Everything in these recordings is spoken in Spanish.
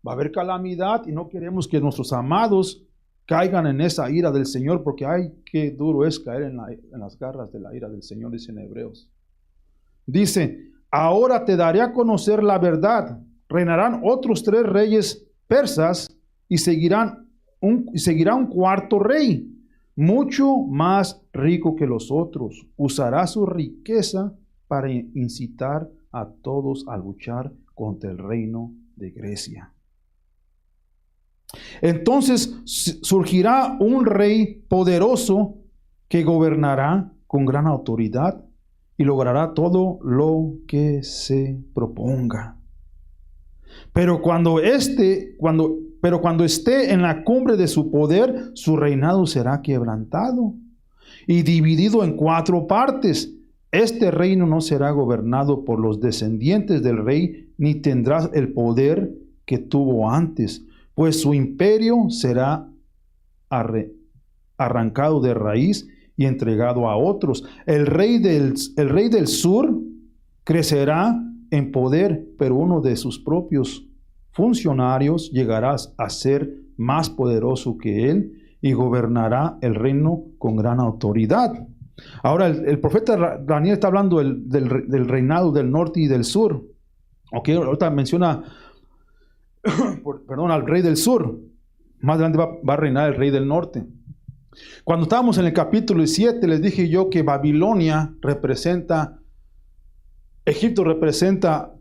Va a haber calamidad y no queremos que nuestros amados caigan en esa ira del Señor, porque ay, qué duro es caer en las garras de la ira del Señor, dice en Hebreos. Dice, ahora te daré a conocer la verdad. Reinarán otros 3 reyes persas y seguirá un cuarto rey, mucho más rico que los otros. Usará su riqueza para incitar a todos a luchar contra el reino de Grecia. Entonces surgirá un rey poderoso que gobernará con gran autoridad y logrará todo lo que se proponga. Pero cuando esté en la cumbre de su poder, su reinado será quebrantado y dividido en 4 partes. Este reino no será gobernado por los descendientes del rey, ni tendrá el poder que tuvo antes, pues su imperio será arrancado de raíz y entregado a otros. El rey del sur crecerá en poder, pero uno de sus propios funcionarios llegará a ser más poderoso que él y gobernará el reino con gran autoridad. Ahora el profeta Daniel está hablando del reinado del norte y del sur. Ok, ahorita menciona al rey del sur. Más adelante va a reinar el rey del norte. Cuando estábamos en el capítulo 7, les dije yo que Babilonia representa, Egipto representa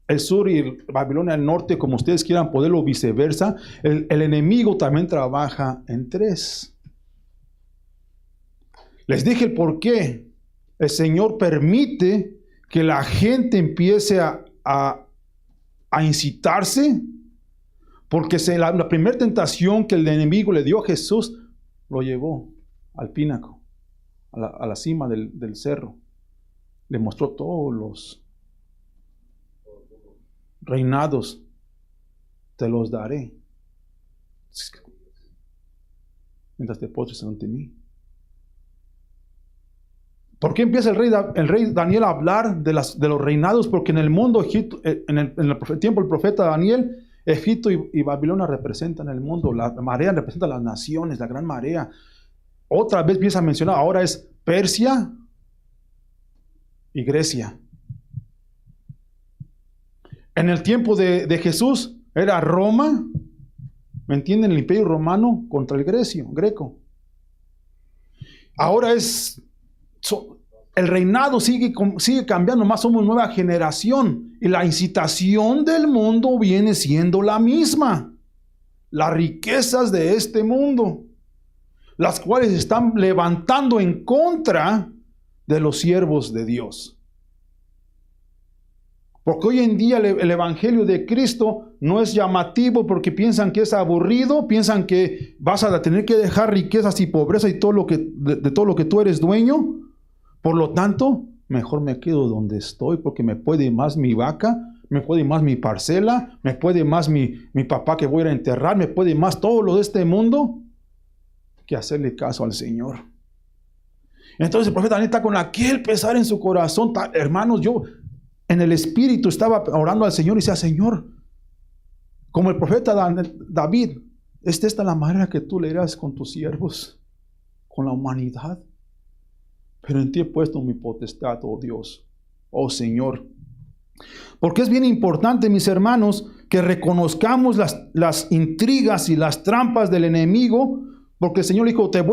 el sur y Babilonia el norte, como ustedes quieran ponerlo, o viceversa. El enemigo también trabaja en 3. Les dije el por qué. El Señor permite que la gente empiece a incitarse, porque la primera tentación que el enemigo le dio a Jesús lo llevó al pináculo, a la cima del cerro. Le mostró todos los reinados, te los daré, mientras te postres ante mí. ¿Por qué empieza el rey Daniel a hablar de los reinados? Porque en el mundo Egipto, en el tiempo del profeta Daniel, Egipto y Babilonia representan el mundo, la marea representa las naciones, la gran marea. Otra vez empieza a mencionar, ahora es Persia y Grecia. En el tiempo de Jesús era Roma, ¿me entienden? El imperio romano contra el greco. Ahora el reinado sigue cambiando, más somos nueva generación y la incitación del mundo viene siendo la misma. Las riquezas de este mundo, las cuales están levantando en contra de los siervos de Dios. Porque hoy en día el evangelio de Cristo no es llamativo porque piensan que es aburrido, piensan que vas a tener que dejar riquezas y pobreza y todo de todo lo que tú eres dueño. Por lo tanto, mejor me quedo donde estoy porque me puede más mi vaca, me puede más mi parcela, me puede más mi papá que voy a ir a enterrar, me puede más todo lo de este mundo que hacerle caso al Señor. Entonces el profeta Daniel está con aquel pesar en su corazón. Hermanos, yo en el espíritu estaba orando al Señor y decía, Señor, como el profeta David, esta es la manera que tú le harás con tus siervos, con la humanidad. Pero en ti he puesto mi potestad, oh Dios, oh Señor. Porque es bien importante, mis hermanos, que reconozcamos las intrigas y las trampas del enemigo, porque el Señor dijo, te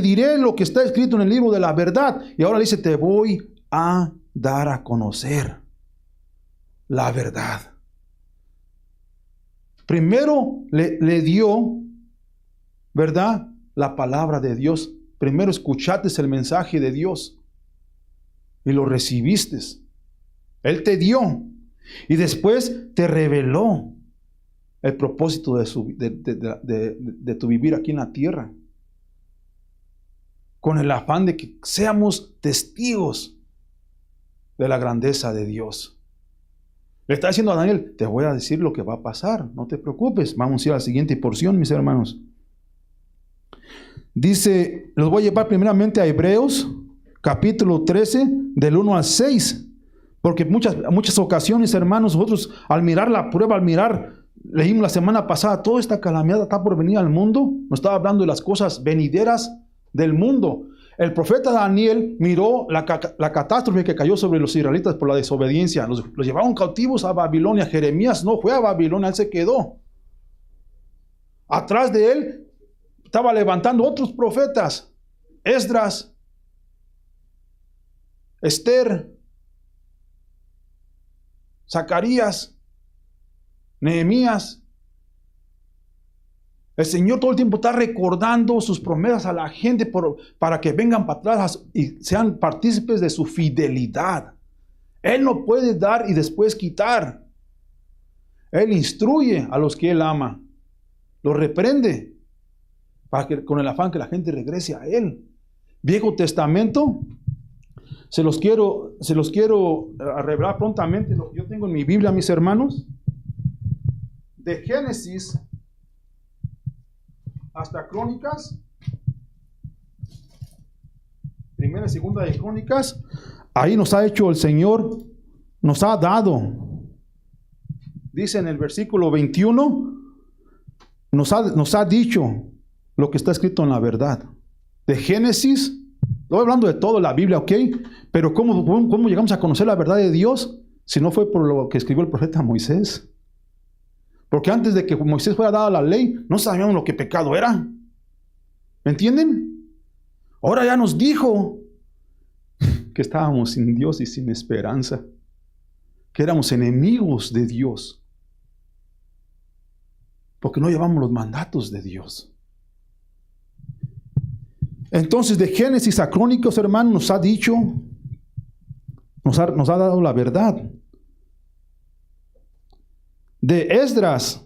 diré lo que está escrito en el libro de la verdad. Y ahora dice, te voy a dar a conocer la verdad. Primero le dio, ¿verdad?, la palabra de Dios. Primero escuchaste el mensaje de Dios y lo recibiste. Él te dio y después te reveló el propósito de tu vivir aquí en la tierra, con el afán de que seamos testigos de la grandeza de Dios. Le está diciendo a Daniel, te voy a decir lo que va a pasar, no te preocupes. Vamos a ir a la siguiente porción, mis hermanos. Dice, los voy a llevar primeramente a Hebreos, capítulo 13, del 1 al 6. Porque muchas ocasiones, hermanos, nosotros al mirar la prueba, leímos la semana pasada, toda esta calamidad está por venir al mundo. Nos estaba hablando de las cosas venideras del mundo. El profeta Daniel miró la catástrofe que cayó sobre los israelitas por la desobediencia. Los llevaron cautivos a Babilonia. Jeremías no fue a Babilonia, él se quedó. Atrás de él estaba levantando otros profetas. Esdras, Esther, Zacarías, Nehemías. El Señor todo el tiempo está recordando sus promesas a la gente para que vengan para atrás y sean partícipes de su fidelidad. Él no puede dar y después quitar. Él instruye a los que Él ama. Los reprende para que, con el afán que la gente regrese a Él. Viejo Testamento, se los quiero revelar prontamente. Lo que yo tengo en mi Biblia, mis hermanos, de Génesis hasta Crónicas, Primera y Segunda de Crónicas, ahí nos ha hecho el Señor, nos ha dado, dice en el versículo 21, nos ha dicho lo que está escrito en la verdad. De Génesis, estoy hablando de toda la Biblia, ¿ok? Pero ¿cómo llegamos a conocer la verdad de Dios? Si no fue por lo que escribió el profeta Moisés. Porque antes de que Moisés fuera dada la ley, no sabíamos lo que pecado era. ¿Me entienden? Ahora ya nos dijo que estábamos sin Dios y sin esperanza. Que éramos enemigos de Dios. Porque no llevamos los mandatos de Dios. Entonces, de Génesis a Crónicas, hermanos, nos ha dicho, nos ha dado la verdad. De Esdras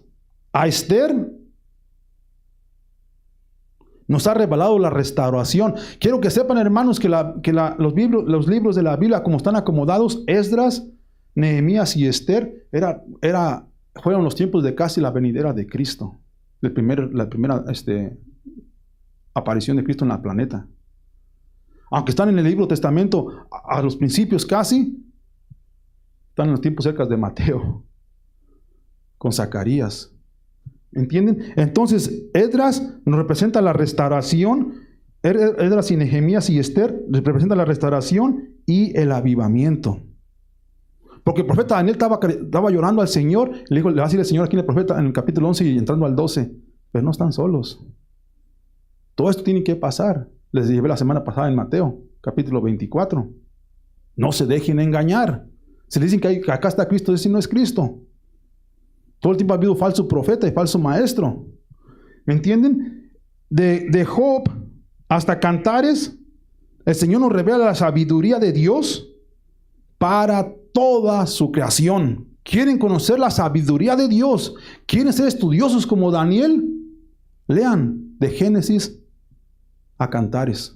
a Esther, nos ha revelado la restauración. Quiero que sepan, hermanos, que los libros de la Biblia, como están acomodados, Esdras, Nehemías y Esther, fueron los tiempos de casi la venidera de Cristo. La primera aparición de Cristo en el planeta. Aunque están en el Libro Testamento, a los principios casi, están en los tiempos cerca de Mateo, con Zacarías. ¿Entienden? Entonces, Esdras nos representa la restauración. Esdras y Nehemías y Esther representan la restauración y el avivamiento. Porque el profeta Daniel estaba llorando al Señor. Le va a decir el Señor aquí en el profeta, en el capítulo 11 y entrando al 12. Pero no están solos. Todo esto tiene que pasar. Les llevé la semana pasada en Mateo, capítulo 24. No se dejen engañar. Se les dicen que acá está Cristo, ese no es Cristo. Todo el tiempo ha habido falso profeta y falso maestro. ¿Me entienden? De Job hasta Cantares, el Señor nos revela la sabiduría de Dios para toda su creación. ¿Quieren conocer la sabiduría de Dios? ¿Quieren ser estudiosos como Daniel? Lean de Génesis a Cantares.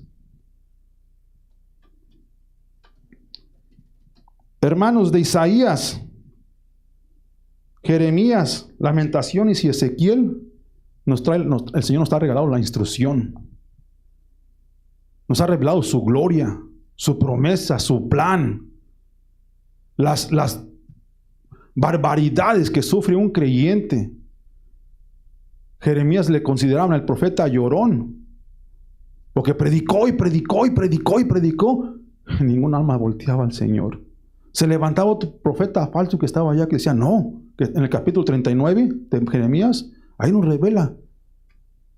Hermanos, de Isaías, Jeremías, Lamentaciones y Ezequiel, el Señor nos ha regalado la instrucción. Nos ha revelado su gloria, su promesa, su plan. Las barbaridades que sufre un creyente. Jeremías le consideraban el profeta llorón. Porque predicó y predicó y predicó y predicó. Ningún alma volteaba al Señor. Se levantaba otro profeta falso que estaba allá que decía, no, que en el capítulo 39 de Jeremías, ahí nos revela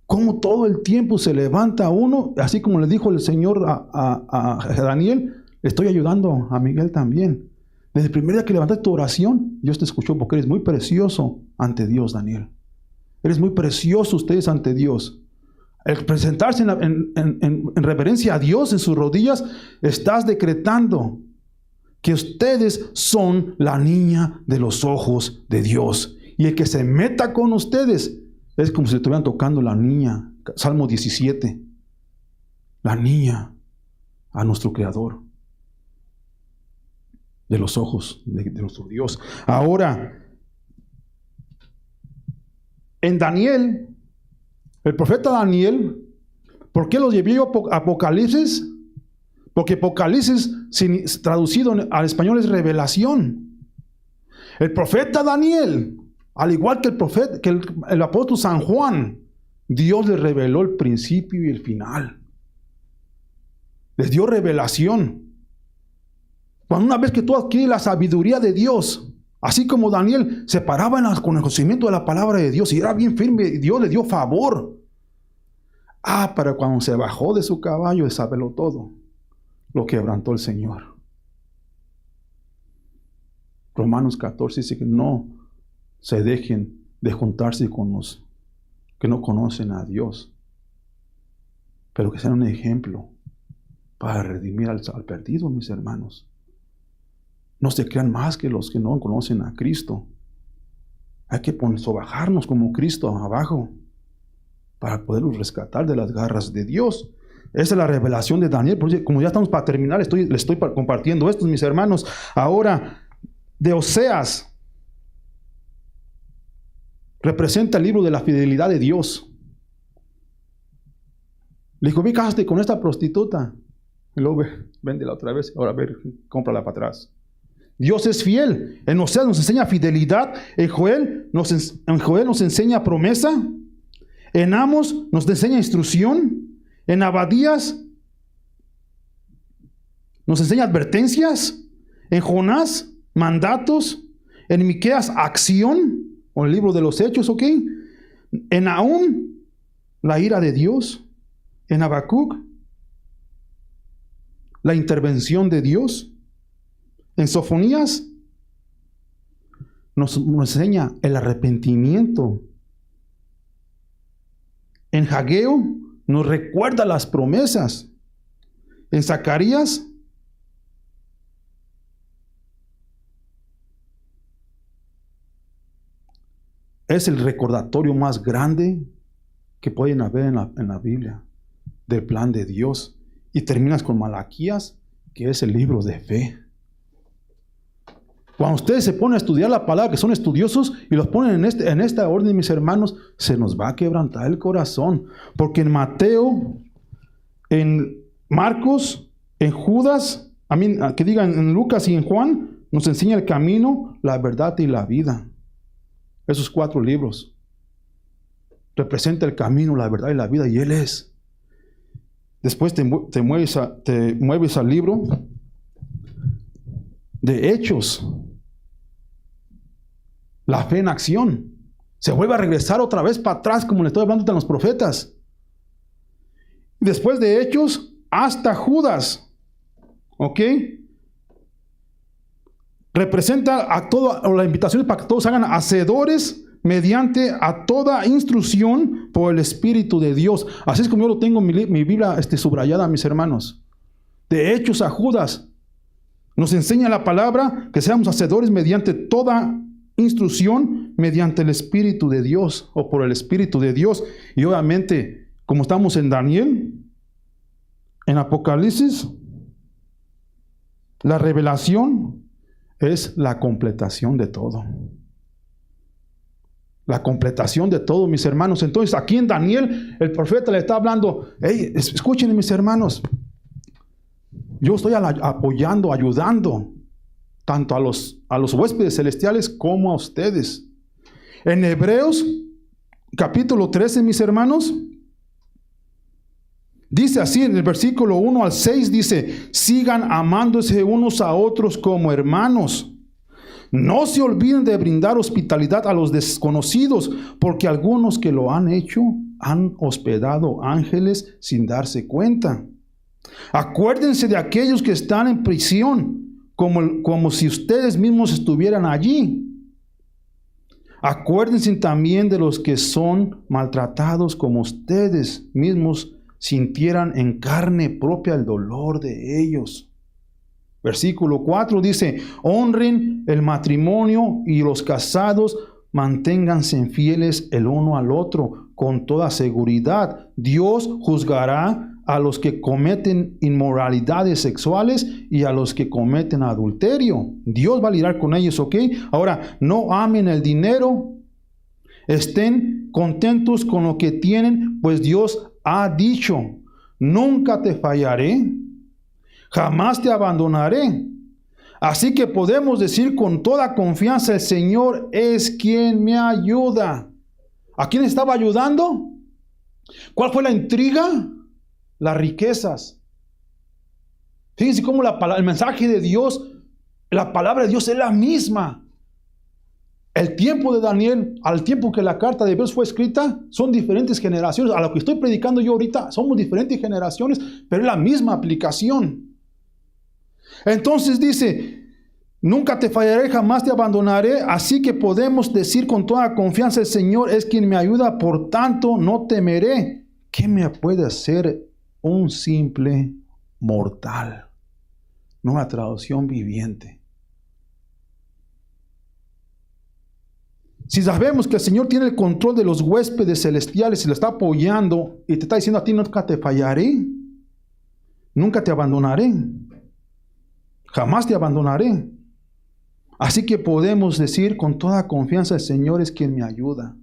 cómo todo el tiempo se levanta uno, así como le dijo el Señor a Daniel, le estoy ayudando a Miguel también. Desde el primer día que levantaste tu oración, Dios te escuchó porque eres muy precioso ante Dios, Daniel. Eres muy precioso ustedes ante Dios. El presentarse en reverencia a Dios en sus rodillas, estás decretando que ustedes son la niña de los ojos de Dios. Y el que se meta con ustedes es como si le estuvieran tocando la niña. Salmo 17. La niña a nuestro Creador. De los ojos de nuestro Dios. Ahora, en Daniel, el profeta Daniel, ¿por qué los llevé a Apocalipsis? Porque Apocalipsis, traducido al español, es revelación. El profeta Daniel, al igual que el apóstol San Juan, Dios le reveló el principio y el final. Les dio revelación. Cuando una vez que tú adquieres la sabiduría de Dios, así como Daniel se paraba con el conocimiento de la palabra de Dios y era bien firme, Dios le dio favor. Pero cuando se bajó de su caballo de saberlo todo, lo quebrantó el Señor. Romanos 14 dice que no se dejen de juntarse con los que no conocen a Dios, pero que sean un ejemplo para redimir al perdido, mis hermanos. No se crean más que los que no conocen a Cristo. Hay que bajarnos como Cristo abajo para poderlos rescatar de las garras de Dios. Esa es la revelación de Daniel. Como ya estamos para terminar, les estoy compartiendo esto, mis hermanos. Ahora, de Oseas representa el libro de la fidelidad de Dios. Le dijo, ve, cásate con esta prostituta. Y luego véndela otra vez. Ahora, cómprala para atrás. Dios es fiel. En Oseas nos enseña fidelidad. En Joel nos enseña promesa. En Amos nos enseña instrucción. En Abadías nos enseña advertencias. En Jonás, mandatos. En Miqueas, acción. O el libro de los Hechos, ¿ok? En Nahum, la ira de Dios. En Habacuc, la intervención de Dios. En Sofonías, nos enseña el arrepentimiento. En Hageo, nos recuerda las promesas. En Zacarías, es el recordatorio más grande que pueden haber en la Biblia del plan de Dios. Y terminas con Malaquías, que es el libro de fe. Cuando ustedes se ponen a estudiar la palabra, que son estudiosos, y los ponen en esta orden, mis hermanos, se nos va a quebrantar el corazón. Porque en Mateo, en Marcos, en Judas, que digan en Lucas y en Juan, nos enseña el camino, la verdad y la vida. Esos 4 libros representa el camino, la verdad y la vida, y Él es. Después te mueves al libro de Hechos. La fe en acción. Se vuelve a regresar otra vez para atrás, como le estoy hablando de los profetas. Después de Hechos, hasta Judas. ¿Ok? Representa la invitación para que todos hagan hacedores mediante a toda instrucción por el Espíritu de Dios. Así es como yo lo tengo en mi Biblia subrayada, mis hermanos. De Hechos a Judas. Nos enseña la palabra que seamos hacedores mediante toda instrucción, mediante el Espíritu de Dios o por el Espíritu de Dios. Y obviamente, como estamos en Daniel, en Apocalipsis, la revelación es la completación de todo. La completación de todo, mis hermanos. Entonces, aquí en Daniel, el profeta le está hablando, hey, escuchen, mis hermanos, yo estoy apoyando, ayudando, tanto a los huéspedes celestiales como a ustedes. En Hebreos, capítulo 13, mis hermanos, dice así en el versículo 1 al 6, dice, sigan amándose unos a otros como hermanos. No se olviden de brindar hospitalidad a los desconocidos, porque algunos que lo han hecho han hospedado ángeles sin darse cuenta. Acuérdense de aquellos que están en prisión, como si ustedes mismos estuvieran allí. Acuérdense también de los que son maltratados, como ustedes mismos sintieran en carne propia el dolor de ellos. Versículo 4 dice, honren el matrimonio y los casados manténganse fieles el uno al otro con toda seguridad. Dios juzgará a los que cometen inmoralidades sexuales y a los que cometen adulterio. Dios va a lidiar con ellos, ¿ok? Ahora, no amen el dinero. Estén contentos con lo que tienen, pues Dios ha dicho, nunca te fallaré. jamás te abandonaré. Así que podemos decir con toda confianza, el Señor es quien me ayuda. ¿A quién estaba ayudando? ¿Cuál fue la intriga? Las riquezas. Fíjense cómo el mensaje de Dios, la palabra de Dios es la misma. El tiempo de Daniel, al tiempo que la carta de Dios fue escrita, son diferentes generaciones. A lo que estoy predicando yo ahorita, somos diferentes generaciones, pero es la misma aplicación. Entonces dice, nunca te fallaré, jamás te abandonaré. Así que podemos decir con toda confianza, el Señor es quien me ayuda, por tanto no temeré. ¿Qué me puede hacer un simple mortal? Nueva traducción viviente. Si sabemos que el Señor tiene el control de los huéspedes celestiales y lo está apoyando y te está diciendo a ti, nunca te fallaré, nunca te abandonaré, jamás te abandonaré. Así que podemos decir con toda confianza, el Señor es quien me ayuda.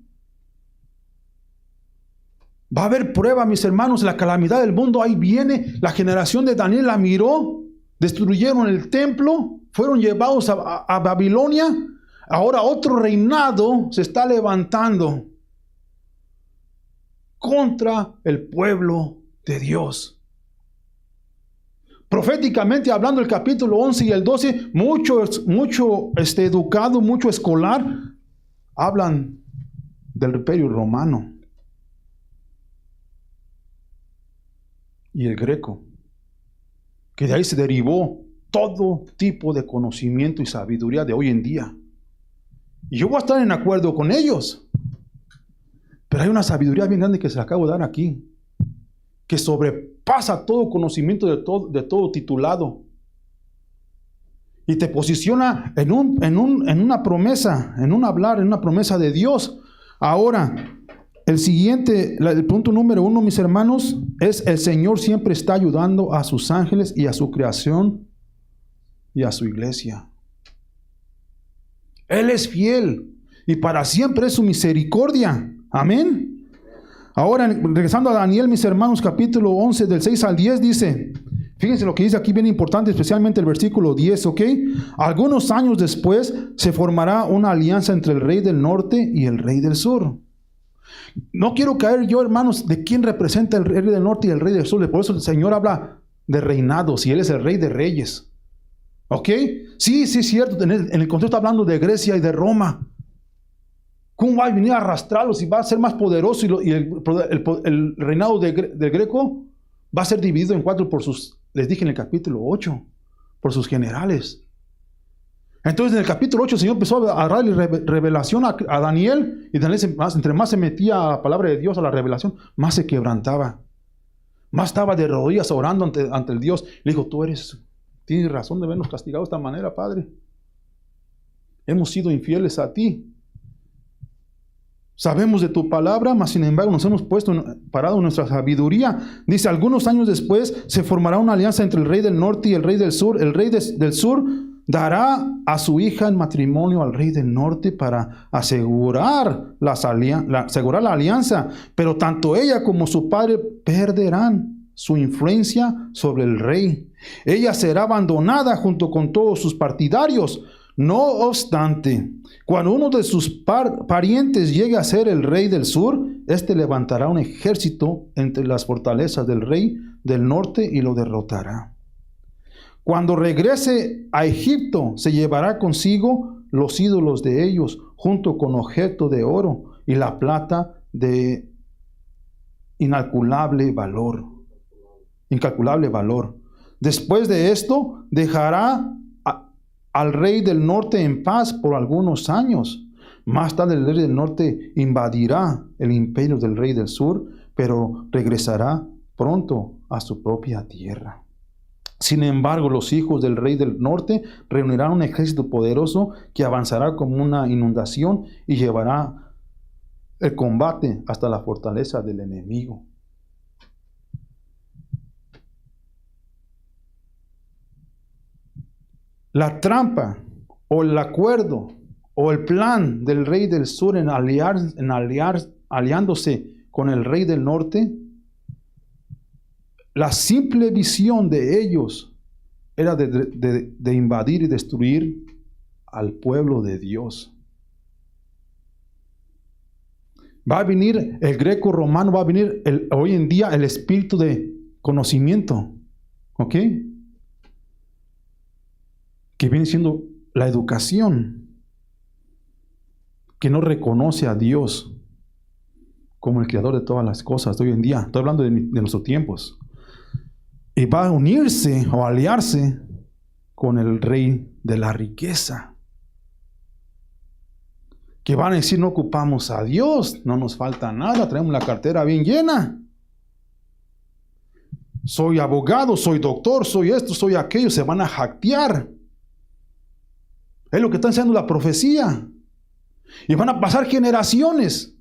Va a haber prueba, mis hermanos, la calamidad del mundo, ahí viene. La generación de Daniel la miró, destruyeron el templo, fueron llevados a Babilonia. Ahora otro reinado se está levantando contra el pueblo de Dios. Proféticamente hablando, el capítulo 11 y el 12, mucho educado, mucho escolar, hablan del imperio romano y el greco, que de ahí se derivó todo tipo de conocimiento y sabiduría de hoy en día. Y yo voy a estar en acuerdo con ellos. Pero hay una sabiduría bien grande que se la acabo de dar aquí, que sobrepasa todo conocimiento de todo titulado. Y te posiciona en una promesa, en una promesa de Dios. Ahora, el punto número 1, mis hermanos, es el Señor siempre está ayudando a sus ángeles y a su creación y a su iglesia. Él es fiel y para siempre es su misericordia. Amén. Ahora, regresando a Daniel, mis hermanos, capítulo 11, del 6 al 10, dice, fíjense lo que dice aquí bien importante, especialmente el versículo 10, ¿ok? Algunos años después se formará una alianza entre el rey del norte y el rey del sur. No quiero caer yo, hermanos, de quién representa el rey del norte y el rey del sur. Por eso el Señor habla de reinados y Él es el rey de reyes. ¿Ok? Sí, es cierto. En el contexto está hablando de Grecia y de Roma. ¿Cómo va a venir a arrastrarlos y va a ser más poderoso? Y el reinado del Greco va a ser dividido en 4 les dije en el capítulo 8, por sus generales. Entonces en el capítulo 8 el Señor empezó a darle revelación a Daniel. Y Daniel, entre más se metía a la palabra de Dios, a la revelación, más se quebrantaba. Más estaba de rodillas orando ante el Dios. Le dijo, tienes razón de habernos castigado de esta manera, Padre. Hemos sido infieles a ti. Sabemos de tu palabra, mas sin embargo nos hemos parado en nuestra sabiduría. Dice, algunos años después se formará una alianza entre el rey del norte y el rey del sur. El rey del sur dará a su hija en matrimonio al rey del norte para asegurar la alianza. Pero tanto ella como su padre perderán su influencia sobre el rey. Ella será abandonada junto con todos sus partidarios. No obstante, cuando uno de sus parientes llegue a ser el rey del sur, éste levantará un ejército entre las fortalezas del rey del norte y lo derrotará. Cuando regrese a Egipto, se llevará consigo los ídolos de ellos, junto con objeto de oro y la plata de incalculable valor. Después de esto, dejará al rey del norte en paz por algunos años. Más tarde el rey del norte invadirá el imperio del rey del sur, pero regresará pronto a su propia tierra. Sin embargo, los hijos del rey del norte reunirán un ejército poderoso que avanzará como una inundación y llevará el combate hasta la fortaleza del enemigo. La trampa o el acuerdo o el plan del rey del sur en aliándose con el rey del norte, la simple visión de ellos era de invadir y destruir al pueblo de Dios. Va a venir el greco romano, va a venir hoy en día el espíritu de conocimiento, ¿ok? Que viene siendo la educación, que no reconoce a Dios como el creador de todas las cosas de hoy en día. Estoy hablando de nuestros tiempos. Y va a unirse o aliarse con el rey de la riqueza. Que van a decir, no ocupamos a Dios, no nos falta nada, traemos la cartera bien llena. Soy abogado, soy doctor, soy esto, soy aquello. Se van a jactear. Es lo que está enseñando la profecía. Y van a pasar generaciones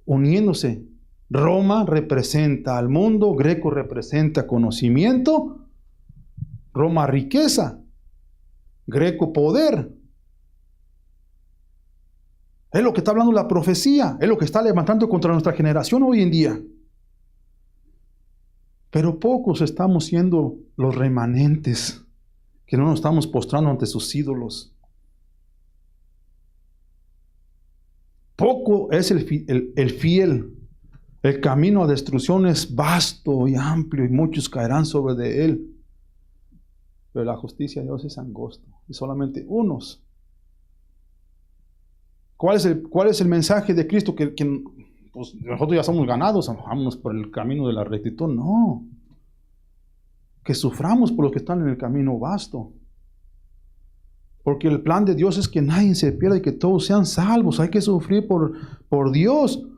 uniéndose. Roma representa al mundo, Greco representa conocimiento, Roma riqueza, Greco poder. Es lo que está hablando la profecía, es lo que está levantando contra nuestra generación hoy en día. Pero pocos estamos siendo los remanentes, que no nos estamos postrando ante sus ídolos. Poco es el fiel. El camino a destrucción es vasto y amplio y muchos caerán sobre de él. Pero la justicia de Dios es angosta y solamente unos. ¿Cuál es el mensaje de Cristo? Que pues, nosotros ya somos ganados, vámonos por el camino de la rectitud. No. Que suframos por los que están en el camino vasto. Porque el plan de Dios es que nadie se pierda y que todos sean salvos. Hay que sufrir por Dios.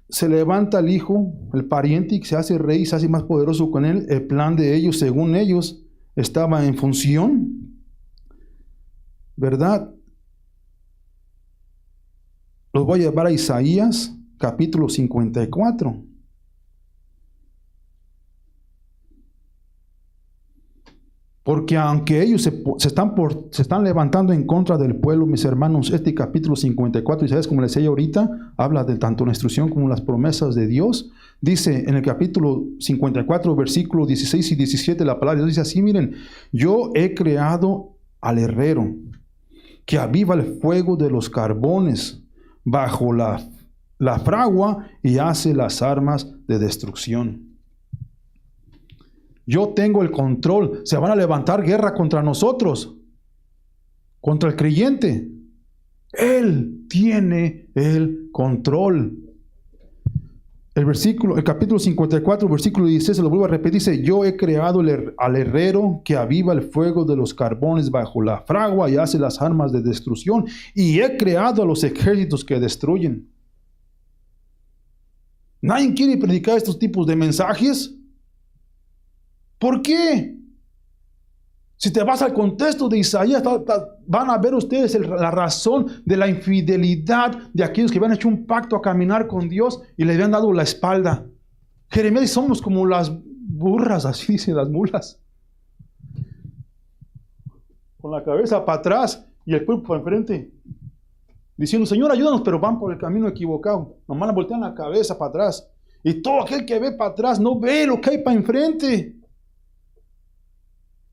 Se levanta el hijo, el pariente, y se hace rey, se hace más poderoso con él. El plan de ellos, según ellos, estaba en función. ¿Verdad? Los voy a llevar a Isaías, capítulo 54. Porque aunque ellos se están levantando en contra del pueblo, mis hermanos, este capítulo 54, Isaías, como les decía ahorita, habla de tanto la instrucción como las promesas de Dios. Dice en el capítulo 54, versículos 16 y 17, la palabra de Dios dice así, miren, yo he creado al herrero, que aviva el fuego de los carbones bajo la fragua y hace las armas de destrucción. Yo tengo el control. Se van a levantar guerra contra nosotros, contra el creyente. Él tiene el control. El capítulo 54, versículo 16, se lo vuelvo a repetir, dice, yo he creado al herrero que aviva el fuego de los carbones bajo la fragua y hace las armas de destrucción, y he creado a los ejércitos que destruyen. Nadie quiere predicar estos tipos de mensajes. ¿Por qué? Si te vas al contexto de Isaías, van a ver ustedes la razón de la infidelidad de aquellos que habían hecho un pacto a caminar con Dios y le habían dado la espalda. Jeremías, somos como las burras, así dicen las mulas, con la cabeza para atrás y el pueblo para enfrente, diciendo, Señor, ayúdanos, pero van por el camino equivocado. Nomás le voltean la cabeza para atrás. Y todo aquel que ve para atrás no ve lo que hay para enfrente.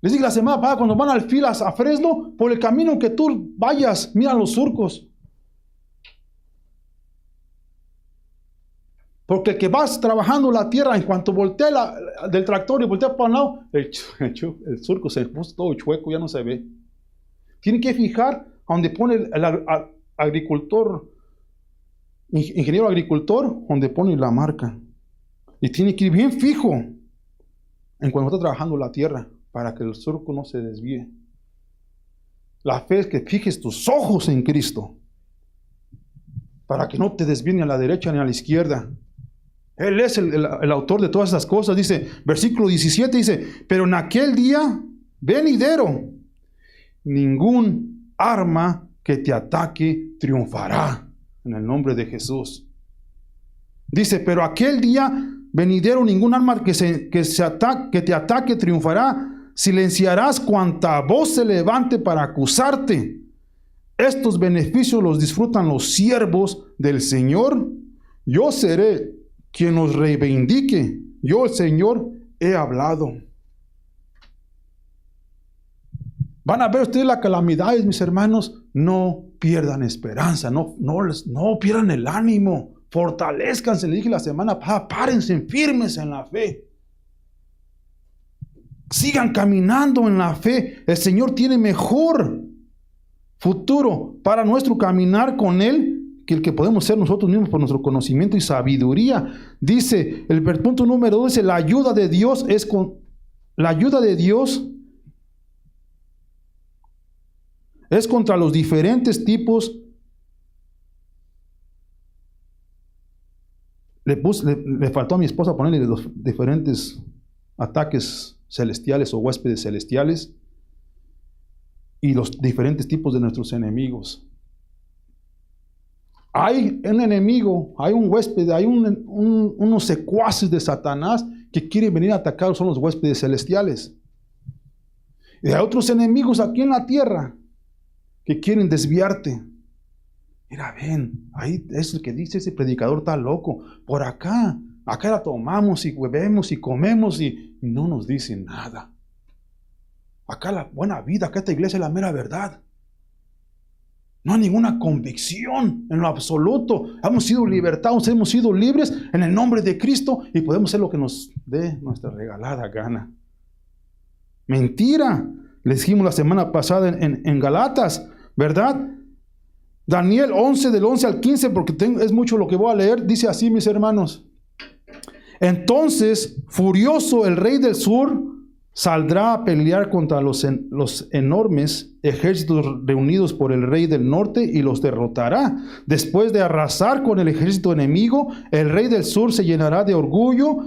Les dije la semana pasada, cuando van al Filas a Fresno, por el camino que tú vayas, mira los surcos. Porque el que vas trabajando la tierra, en cuanto voltea del tractor y voltea para un lado, el surco se puso todo chueco, ya no se ve. Tiene que fijar a donde pone el agricultor, ingeniero agricultor, donde pone la marca. Y tiene que ir bien fijo en cuando está trabajando la tierra, para que el surco no se desvíe. La fe es que fijes tus ojos en Cristo, para que no te desvíe ni a la derecha ni a la izquierda. Él es el autor de todas esas cosas. Dice, versículo 17, dice, pero en aquel día venidero, ningún arma que te ataque triunfará, en el nombre de Jesús. Dice, pero aquel día venidero, ningún arma que te ataque triunfará. Silenciarás cuanta voz se levante para acusarte. Estos beneficios los disfrutan los siervos del Señor. Yo seré quien los reivindique. Yo, el Señor, he hablado. Van a ver ustedes las calamidades, mis hermanos. No pierdan esperanza, no pierdan el ánimo. Fortalezcanse, le dije la semana pasada, párense firmes en la fe. Sigan caminando en la fe. El Señor tiene mejor futuro para nuestro caminar con Él que el que podemos ser nosotros mismos por nuestro conocimiento y sabiduría. Dice, el punto número 2 dice, la ayuda de Dios es contra los diferentes tipos. Le faltó a mi esposa ponerle los diferentes ataques celestiales o huéspedes celestiales y los diferentes tipos de nuestros enemigos. Hay un enemigo, hay un huésped, hay unos secuaces de Satanás que quieren venir a atacar, son los huéspedes celestiales. Y hay otros enemigos aquí en la tierra que quieren desviarte. Mira, ven, ahí es el que dice ese predicador está loco. Por acá la tomamos y bebemos y comemos y no nos dicen nada. Acá la buena vida, acá esta iglesia es la mera verdad. No hay ninguna convicción en lo absoluto. Hemos sido libertados, hemos sido libres en el nombre de Cristo y podemos hacer lo que nos dé nuestra regalada gana. Mentira. Les dijimos la semana pasada en Galatas, ¿verdad? Daniel 11, del 11 al 15, porque es mucho lo que voy a leer. Dice así, mis hermanos. Entonces, furioso, el rey del sur saldrá a pelear contra los enormes ejércitos reunidos por el rey del norte y los derrotará. Después de arrasar con el ejército enemigo, el rey del sur se llenará de orgullo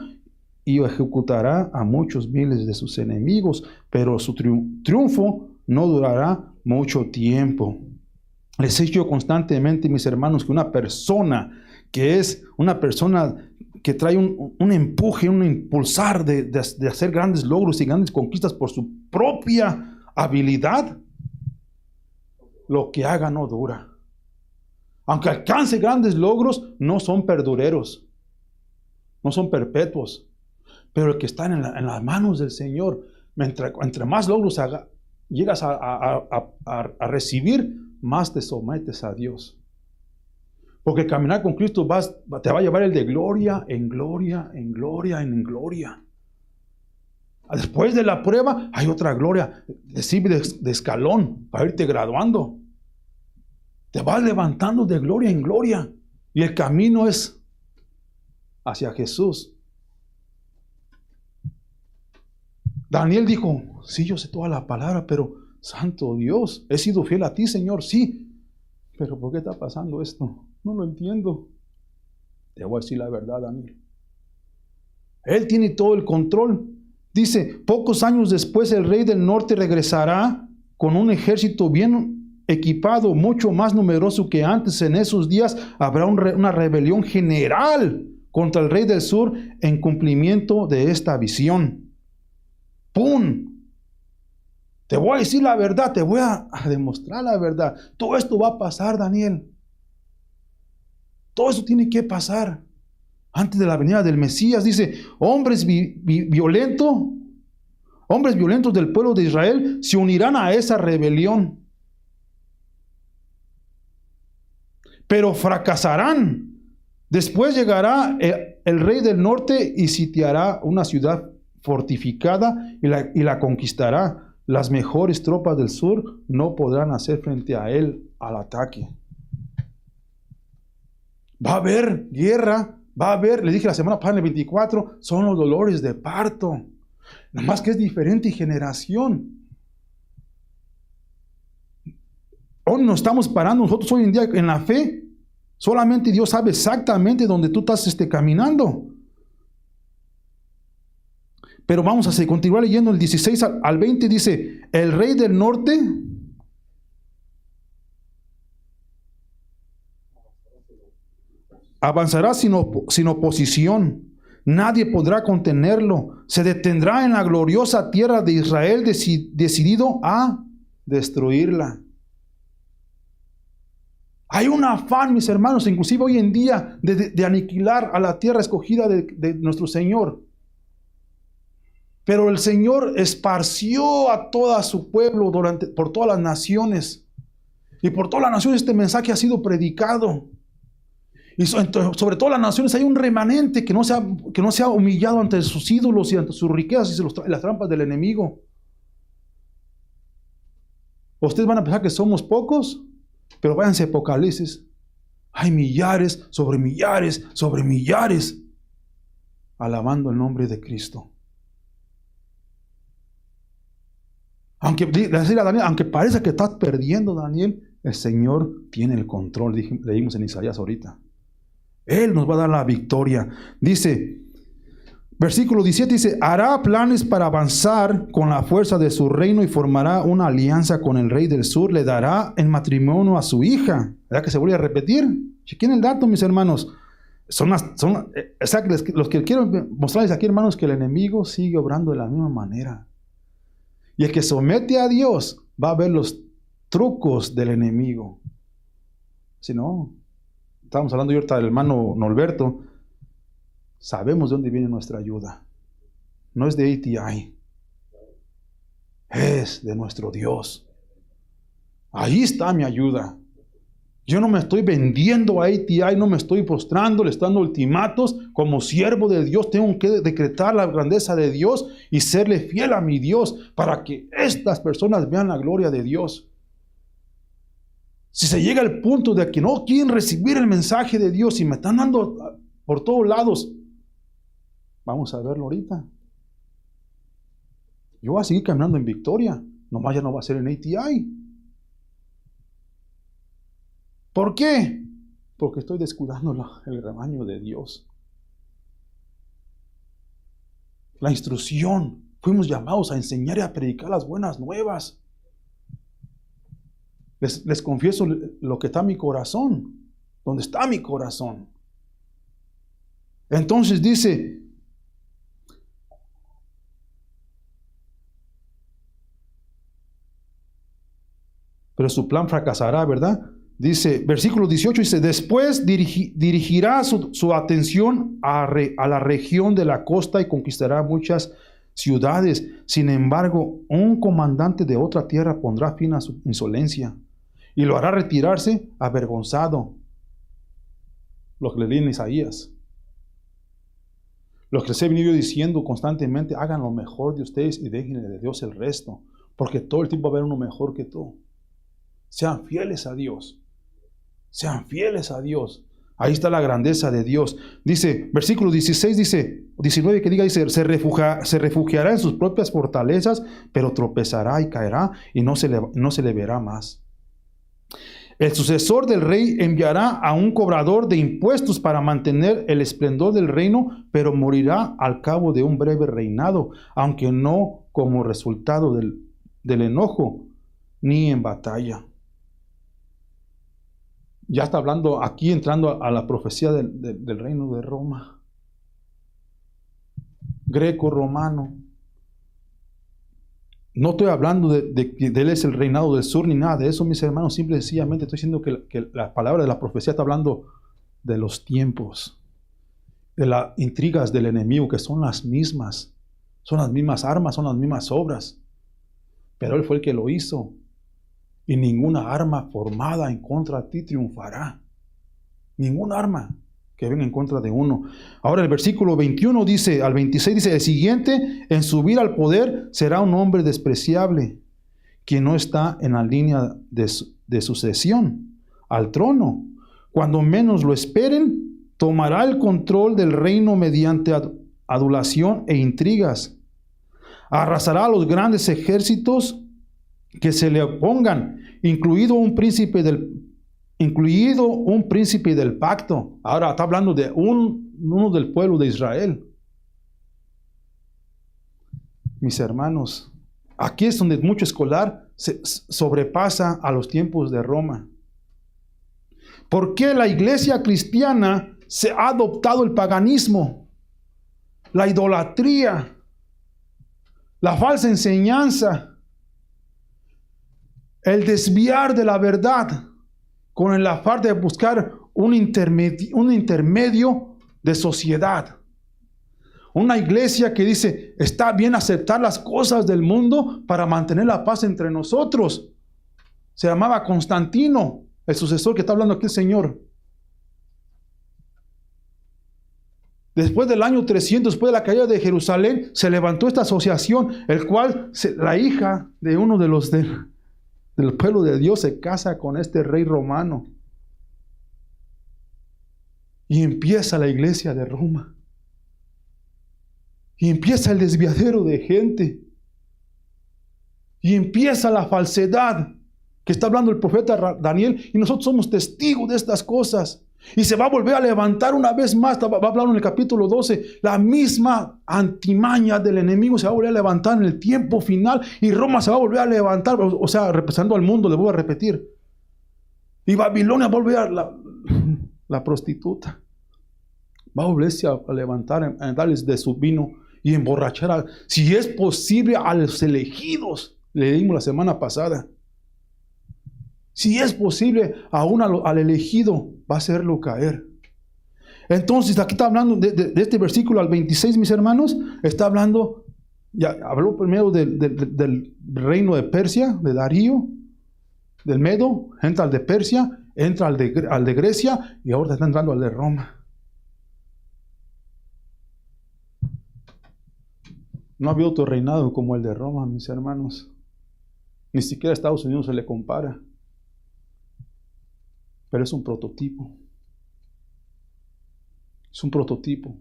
y ejecutará a muchos miles de sus enemigos, pero su triunfo no durará mucho tiempo. Les he dicho constantemente, mis hermanos, que una persona que trae un empuje, un impulsar de hacer grandes logros y grandes conquistas por su propia habilidad, lo que haga no dura. Aunque alcance grandes logros, no son perdureros, no son perpetuos. Pero el que está en las manos del Señor, entre más logros llegas a recibir, más te sometes a Dios. Porque caminar con Cristo te va a llevar el de gloria en gloria, en gloria, en gloria. Después de la prueba hay otra gloria, de escalón, para irte graduando. Te vas levantando de gloria en gloria. Y el camino es hacia Jesús. Daniel dijo, sí, yo sé toda la palabra, pero santo Dios, he sido fiel a ti, Señor, sí. Pero ¿por qué está pasando esto? No lo entiendo. Te voy a decir la verdad, Daniel. Él tiene todo el control. Dice, pocos años después el rey del norte regresará con un ejército bien equipado, mucho más numeroso que antes. En esos días habrá una rebelión general contra el rey del sur en cumplimiento de esta visión. ¡Pum! Te voy a decir la verdad, te voy a demostrar la verdad. Todo esto va a pasar, Daniel. Todo eso tiene que pasar antes de la venida del Mesías. Dice, hombres violentos del pueblo de Israel se unirán a esa rebelión, pero fracasarán. Después llegará el rey del norte y sitiará una ciudad fortificada y la conquistará. Las mejores tropas del sur no podrán hacer frente a él al ataque. Va a haber guerra, le dije la semana pasada en el 24, son los dolores de parto. Nada más que es diferente generación. ¿Dónde nos estamos parando nosotros hoy en día en la fe? Solamente Dios sabe exactamente dónde tú estás caminando. Pero vamos a continuar leyendo el 16 al 20, dice, el rey del norte avanzará sin oposición. Nadie podrá contenerlo. Se detendrá en la gloriosa tierra de Israel, decidido a destruirla. Hay un afán, mis hermanos, inclusive hoy en día, de aniquilar a la tierra escogida de nuestro Señor. Pero el Señor esparció a todo su pueblo por todas las naciones. Y por todas las naciones este mensaje ha sido predicado. Y sobre todas las naciones hay un remanente que no se ha humillado ante sus ídolos y ante sus riquezas y las trampas del enemigo. Ustedes van a pensar que somos pocos, pero váyanse a Apocalipsis. Hay millares sobre millares sobre millares alabando el nombre de Cristo. Aunque, decir a Daniel, aunque parece que estás perdiendo, Daniel, el Señor tiene el control. Leímos en Isaías ahorita. Él nos va a dar la victoria. Dice, versículo 17 dice, hará planes para avanzar con la fuerza de su reino y formará una alianza con el rey del sur. Le dará en matrimonio a su hija. ¿Verdad que se vuelve a repetir? Chequen el dato, mis hermanos. Los que quiero mostrarles aquí, hermanos, que el enemigo sigue obrando de la misma manera. Y el que somete a Dios va a ver los trucos del enemigo. Si no, estábamos hablando ahorita del hermano Norberto, sabemos de dónde viene nuestra ayuda. No es de ATI, es de nuestro Dios. Ahí está mi ayuda. Yo no me estoy vendiendo a ATI, no me estoy postrando, le estoy dando ultimatos. Como siervo de Dios tengo que decretar la grandeza de Dios y serle fiel a mi Dios para que estas personas vean la gloria de Dios. Si se llega al punto de que no quieren recibir el mensaje de Dios y me están dando por todos lados, vamos a verlo ahorita. Yo voy a seguir caminando en victoria, nomás ya no va a ser en ATI. ¿Por qué? Porque estoy descuidando el rebaño de Dios. La instrucción. Fuimos llamados a enseñar y a predicar las buenas nuevas. Les confieso lo que está en mi corazón. Donde está mi corazón. Entonces dice, pero su plan fracasará, ¿verdad? Dice, versículo 18, dice, después dirigirá su atención a la región de la costa y conquistará muchas ciudades. Sin embargo, un comandante de otra tierra pondrá fin a su insolencia y lo hará retirarse avergonzado. Lo que le leí en Isaías. Lo que les he venido diciendo constantemente, hagan lo mejor de ustedes y déjenle de Dios el resto, porque todo el tiempo va a haber uno mejor que tú. Sean fieles a Dios. Sean fieles a Dios. Ahí está la grandeza de Dios. Dice, versículo 16, dice, 19 que diga, dice, se refugiará en sus propias fortalezas, pero tropezará y caerá y no se le verá más. El sucesor del rey enviará a un cobrador de impuestos para mantener el esplendor del reino, pero morirá al cabo de un breve reinado, aunque no como resultado del enojo, ni en batalla. Ya está hablando aquí, entrando a la profecía del reino de Roma. Greco-romano. No estoy hablando de que él es el reinado del sur ni nada de eso, mis hermanos. Simple y sencillamente estoy diciendo que la palabra de la profecía está hablando de los tiempos, de las intrigas del enemigo, que son las mismas. Son las mismas armas, son las mismas obras. Pero él fue el que lo hizo. Y ninguna arma formada en contra de ti triunfará. Ninguna arma que venga en contra de uno. Ahora el versículo 21 dice, al 26 dice, el siguiente en subir al poder será un hombre despreciable, quien no está en la línea de sucesión al trono. Cuando menos lo esperen, tomará el control del reino mediante adulación e intrigas. Arrasará a los grandes ejércitos que se le opongan, incluido un príncipe del pacto. Ahora está hablando de uno del pueblo de Israel. Mis hermanos, aquí es donde mucho escolar se sobrepasa a los tiempos de Roma. ¿Por qué la iglesia cristiana se ha adoptado el paganismo, la idolatría, la falsa enseñanza, el desviar de la verdad con el afán de buscar un intermedio de sociedad? Una iglesia que dice, está bien aceptar las cosas del mundo para mantener la paz entre nosotros. Se llamaba Constantino, el sucesor que está hablando aquí el Señor. Después del año 300, después de la caída de Jerusalén, se levantó esta asociación, el cual la hija de uno de los del pueblo de Dios se casa con este rey romano. Y empieza la iglesia de Roma. Y empieza el desviadero de gente. Y empieza la falsedad que está hablando el profeta Daniel. Y nosotros somos testigos de estas cosas. Y se va a volver a levantar una vez más. Va a hablar en el capítulo 12. La misma antimaña del enemigo se va a volver a levantar en el tiempo final. Y Roma se va a volver a levantar. O sea, representando al mundo, le voy a repetir. Y Babilonia va a volver a la prostituta. Va a volverse a levantar, a darles de su vino y emborrachar, si es posible, a los elegidos. Leímos la semana pasada. Si es posible, aún al elegido va a hacerlo caer. Entonces, aquí está hablando de este versículo al 26, mis hermanos. Está hablando, ya habló primero del reino de Persia, de Darío, del Medo, entra al de Persia, entra al de Grecia y ahora está entrando al de Roma. No había otro reinado como el de Roma, mis hermanos. Ni siquiera a Estados Unidos se le compara. Pero es un prototipo. Es un prototipo.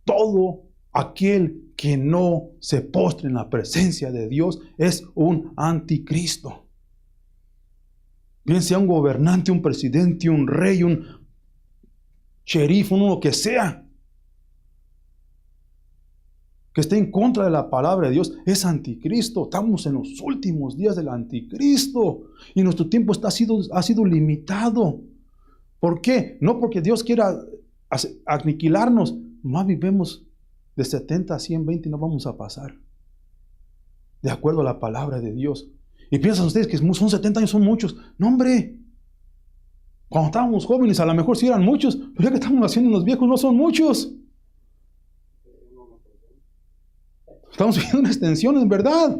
Todo aquel que no se postre en la presencia de Dios es un anticristo. Bien sea un gobernante, un presidente, un rey, un sheriff, uno que sea, que esté en contra de la palabra de Dios, es anticristo. Estamos en los últimos días del anticristo. Y nuestro tiempo ha sido limitado. ¿Por qué? No porque Dios quiera aniquilarnos. Más vivimos de 70 a 120 y no vamos a pasar. De acuerdo a la palabra de Dios. Y piensan ustedes que son 70 años, son muchos. No, hombre. Cuando estábamos jóvenes, a lo mejor sí eran muchos. Pero ya que estamos haciendo unos viejos, no son muchos. Estamos viendo una extensión, en verdad.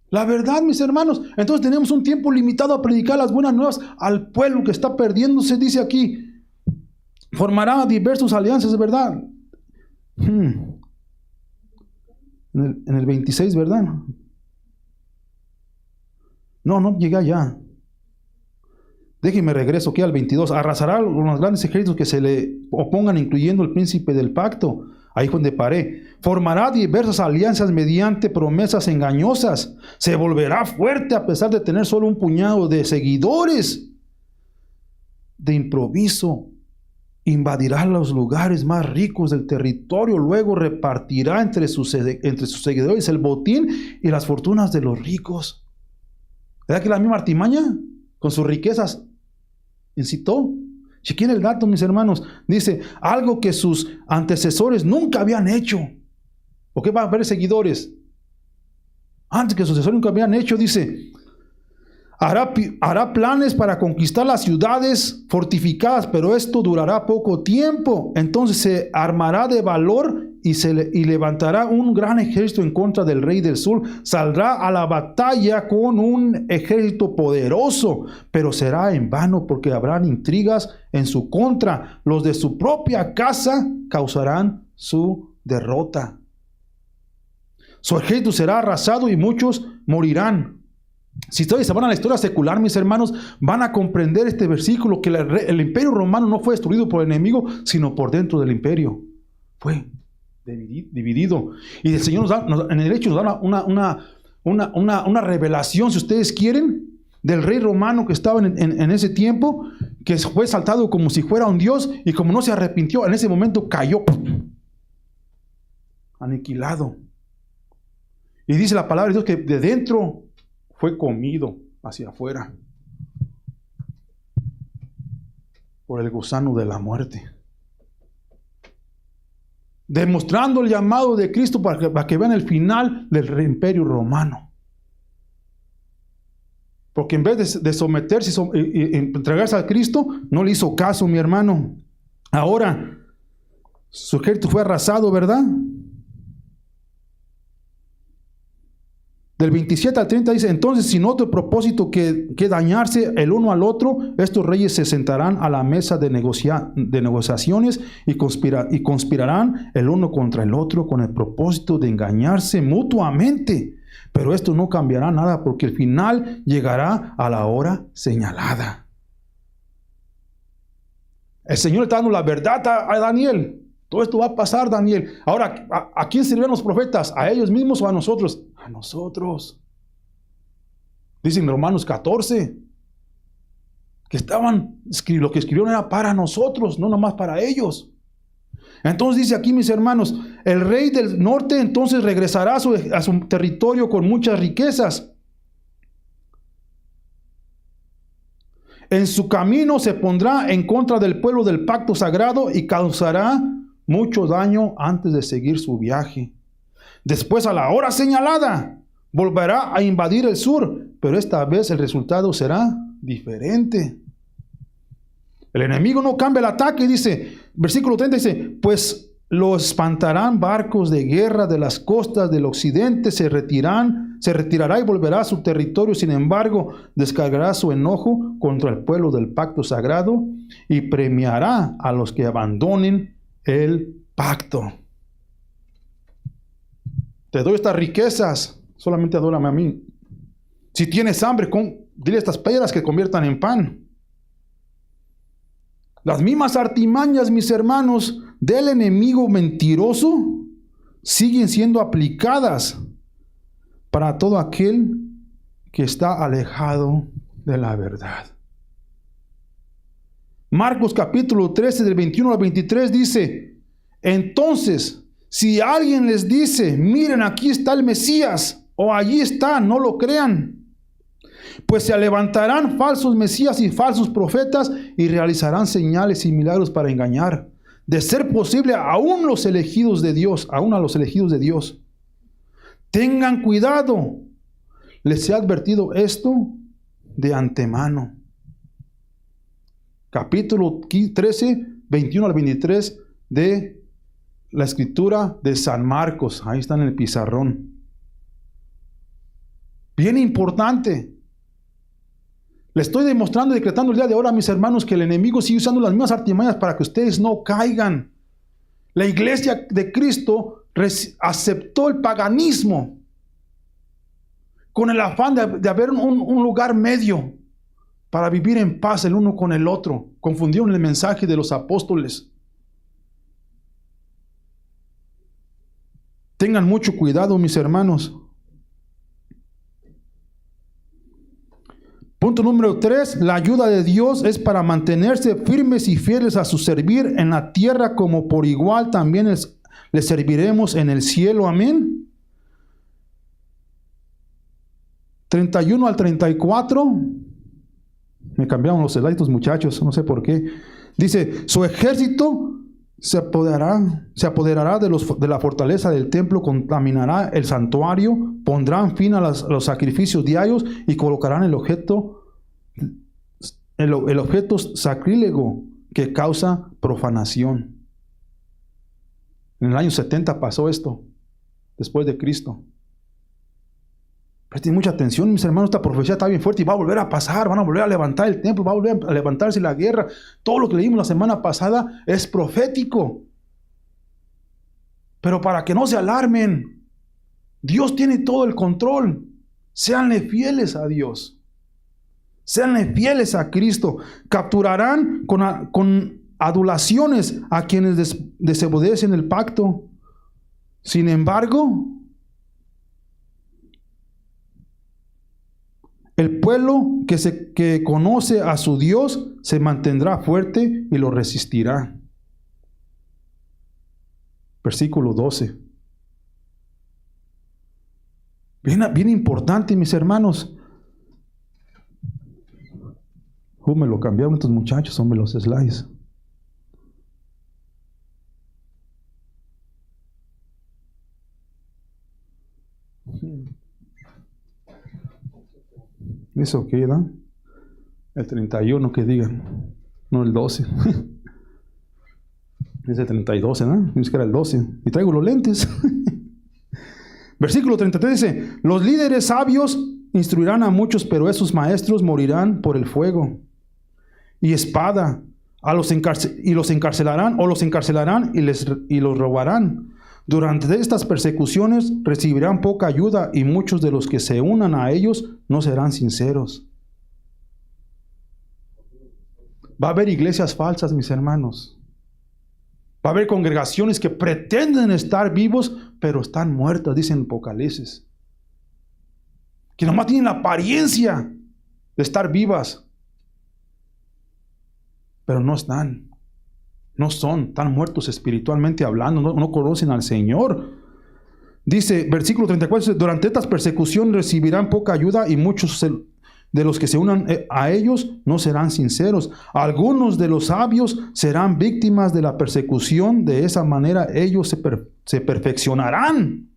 La verdad, mis hermanos. Entonces tenemos un tiempo limitado a predicar las buenas nuevas al pueblo que está perdiéndose. Dice aquí, formará diversas alianzas, ¿verdad? En el 26, ¿verdad? No llegué allá. Déjenme regreso aquí al 22. Arrasará con los grandes ejércitos que se le opongan, incluyendo el príncipe del pacto. Ahí fue donde paré. Formará diversas alianzas mediante promesas engañosas. Se volverá fuerte a pesar de tener solo un puñado de seguidores. De improviso, invadirá los lugares más ricos del territorio. Luego repartirá entre sus seguidores el botín y las fortunas de los ricos. ¿Verdad que la misma artimaña, con sus riquezas, incitó? Chequen el dato, mis hermanos. Dice, algo que sus antecesores nunca habían hecho. ¿Por qué van a haber seguidores? Antes que sus antecesores nunca habían hecho, dice, hará planes para conquistar las ciudades fortificadas, pero esto durará poco tiempo. Entonces se armará de valor y levantará un gran ejército en contra del rey del sur. Saldrá a la batalla con un ejército poderoso, pero será en vano porque habrán intrigas en su contra. Los de su propia casa causarán su derrota. Su ejército será arrasado y muchos morirán. Si ustedes se van a la historia secular, mis hermanos, van a comprender este versículo, que el imperio romano no fue destruido por el enemigo, sino por dentro del imperio. Fue dividido. Y el Señor en el hecho nos da una revelación, si ustedes quieren, del rey romano que estaba en ese tiempo, que fue exaltado como si fuera un dios, y como no se arrepintió, en ese momento cayó, aniquilado. Y dice la palabra de Dios que de dentro fue comido hacia afuera por el gusano de la muerte. Demostrando el llamado de Cristo para que vean el final del imperio romano. Porque en vez de someterse y entregarse a Cristo, no le hizo caso, mi hermano. Ahora, Su ejército fue arrasado, ¿verdad? Del 27 al 30 dice, entonces sin otro propósito que dañarse el uno al otro, estos reyes se sentarán a la mesa de negociaciones y conspirarán el uno contra el otro con el propósito de engañarse mutuamente. Pero esto no cambiará nada porque el final llegará a la hora señalada. El Señor está dando la verdad a Daniel. Todo esto va a pasar, Daniel. Ahora, ¿a quién sirven los profetas? ¿A ellos mismos o a nosotros? A nosotros. Dicen Romanos 14 que lo que escribieron era para nosotros, no nomás para ellos. Entonces dice aquí, mis hermanos, el rey del norte entonces regresará a su territorio con muchas riquezas. En su camino se pondrá en contra del pueblo del pacto sagrado y causará mucho daño antes de seguir su viaje. Después, a la hora señalada, volverá a invadir el sur, pero esta vez el resultado será diferente. El enemigo no cambia el ataque, dice, versículo 30 dice, pues lo espantarán barcos de guerra de las costas del occidente, se retirará y volverá a su territorio, sin embargo, descargará su enojo contra el pueblo del pacto sagrado y premiará a los que abandonen el pacto. Te doy estas riquezas, solamente adórame a mí. Si tienes hambre, dile a estas piedras que conviertan en pan. Las mismas artimañas, mis hermanos, del enemigo mentiroso siguen siendo aplicadas para todo aquel que está alejado de la verdad. Marcos capítulo 13 del 21 al 23 dice, entonces, si alguien les dice, miren, aquí está el Mesías, o allí está, no lo crean. Pues se levantarán falsos mesías y falsos profetas y realizarán señales y milagros para engañar, de ser posible, aún los elegidos de Dios, aún a los elegidos de Dios. Tengan cuidado, les he advertido esto de antemano. Capítulo 13, 21 al 23 de la escritura de San Marcos. Ahí está en el pizarrón. Bien importante. Le estoy demostrando y decretando el día de ahora, mis hermanos, que el enemigo sigue usando las mismas artimañas para que ustedes no caigan. La iglesia de Cristo aceptó el paganismo con el afán de haber un lugar medio para vivir en paz el uno con el otro. Confundieron el mensaje de los apóstoles. Tengan mucho cuidado, mis hermanos. Punto número 3, la ayuda de Dios es para mantenerse firmes y fieles a su servir en la tierra, como por igual también le serviremos en el cielo. Amén. 31 al 34. Me cambiaron los slides, muchachos, no sé por qué. Dice, su ejército se apoderará de la fortaleza del templo, contaminará el santuario, pondrán fin a los sacrificios diarios y colocarán el objeto sacrílego que causa profanación. En el año 70 pasó esto, después de Cristo. Presten mucha atención, mis hermanos, esta profecía está bien fuerte y va a volver a pasar. Van a volver a levantar el templo, va a volver a levantarse la guerra. Todo lo que leímos la semana pasada es profético. Pero para que no se alarmen, Dios tiene todo el control. Séanle fieles a Dios. Séanle fieles a Cristo. Capturarán con adulaciones a quienes desobedecen el pacto. Sin embargo, el pueblo que conoce a su Dios se mantendrá fuerte y lo resistirá. Versículo 12. Bien importante, mis hermanos. Me lo cambiaron estos muchachos, hombre, los slides. Eso queda. El 31 que digan, no el 12. Dice 32, ¿no? Dice que era el 12. Y traigo los lentes. Versículo 33 dice, los líderes sabios instruirán a muchos, pero esos maestros morirán por el fuego y espada. Los encarcelarán y los robarán. Durante estas persecuciones recibirán poca ayuda y muchos de los que se unan a ellos no serán sinceros. Va a haber iglesias falsas, mis hermanos. Va a haber congregaciones que pretenden estar vivos, pero están muertas, dicen Apocalipsis. Que nomás tienen la apariencia de estar vivas, pero no están. No son, están muertos espiritualmente hablando, no conocen al Señor. Dice, versículo 34, durante estas persecuciones recibirán poca ayuda y muchos de los que se unan a ellos no serán sinceros. Algunos de los sabios serán víctimas de la persecución. De esa manera ellos se perfeccionarán,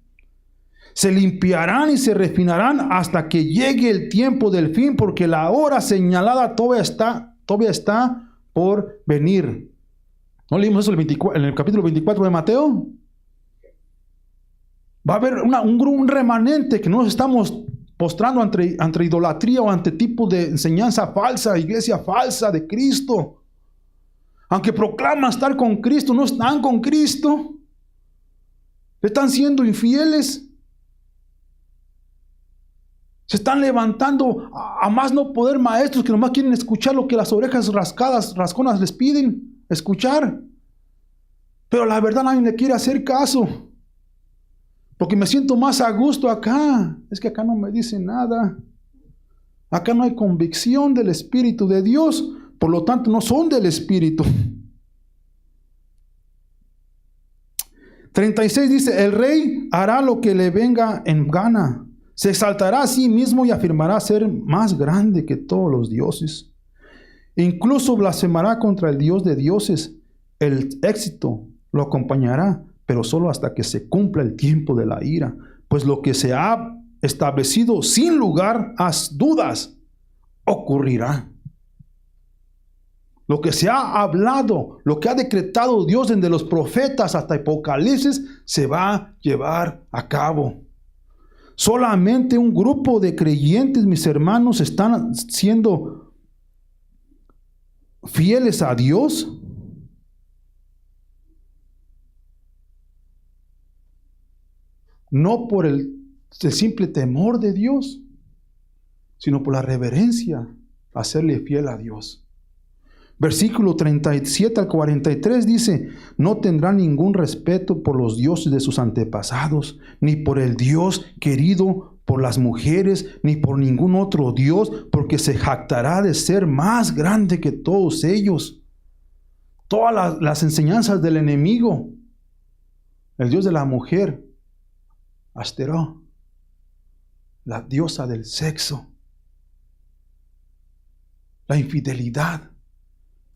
se limpiarán y se refinarán hasta que llegue el tiempo del fin, porque la hora señalada todavía está por venir. ¿No leímos eso en el capítulo 24 de Mateo? Va a haber un remanente que no nos estamos postrando ante idolatría o ante tipo de enseñanza falsa, iglesia falsa de Cristo. Aunque proclaman estar con Cristo, no están con Cristo. Están siendo infieles. Se están levantando a más no poder maestros que nomás quieren escuchar lo que las orejas rasconas les piden escuchar. Pero la verdad nadie le quiere hacer caso. Porque me siento más a gusto acá. Es que acá no me dicen nada. Acá no hay convicción del Espíritu de Dios. Por lo tanto, no son del Espíritu. 36 dice, el rey hará lo que le venga en gana. Se exaltará a sí mismo y afirmará ser más grande que todos los dioses. Incluso blasfemará contra el Dios de dioses. El éxito lo acompañará, pero solo hasta que se cumpla el tiempo de la ira. Pues lo que se ha establecido sin lugar a dudas ocurrirá. Lo que se ha hablado, lo que ha decretado Dios desde los profetas hasta Apocalipsis, se va a llevar a cabo. Solamente un grupo de creyentes, mis hermanos, están siendo fieles a Dios. No por el simple temor de Dios, sino por la reverencia a serle fiel a Dios. Versículo 37 al 43 dice, no tendrán ningún respeto por los dioses de sus antepasados, ni por el Dios querido por las mujeres, ni por ningún otro Dios, porque se jactará de ser más grande que todos ellos. Todas las enseñanzas del enemigo, el Dios de la mujer, Asteró, la diosa del sexo, la infidelidad,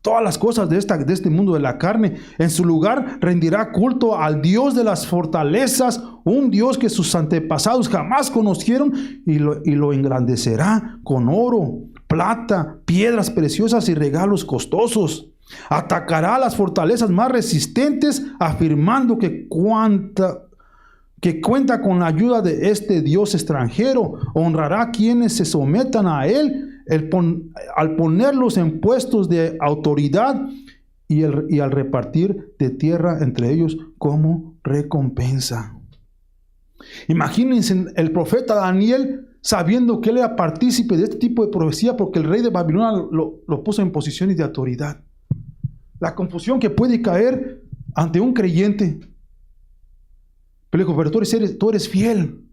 todas las cosas de este mundo de la carne. En su lugar rendirá culto al Dios de las fortalezas, un Dios que sus antepasados jamás conocieron, y lo engrandecerá con oro, plata, piedras preciosas y regalos costosos. Atacará a las fortalezas más resistentes, afirmando que cuenta con la ayuda de este Dios extranjero. Honrará a quienes se sometan a él, al ponerlos en puestos de autoridad y al repartir de tierra entre ellos como recompensa. Imagínense el profeta Daniel sabiendo que él era partícipe de este tipo de profecía, porque el rey de Babilonia lo puso en posiciones de autoridad. La confusión que puede caer ante un creyente. Pero le dijo, pero tú eres fiel.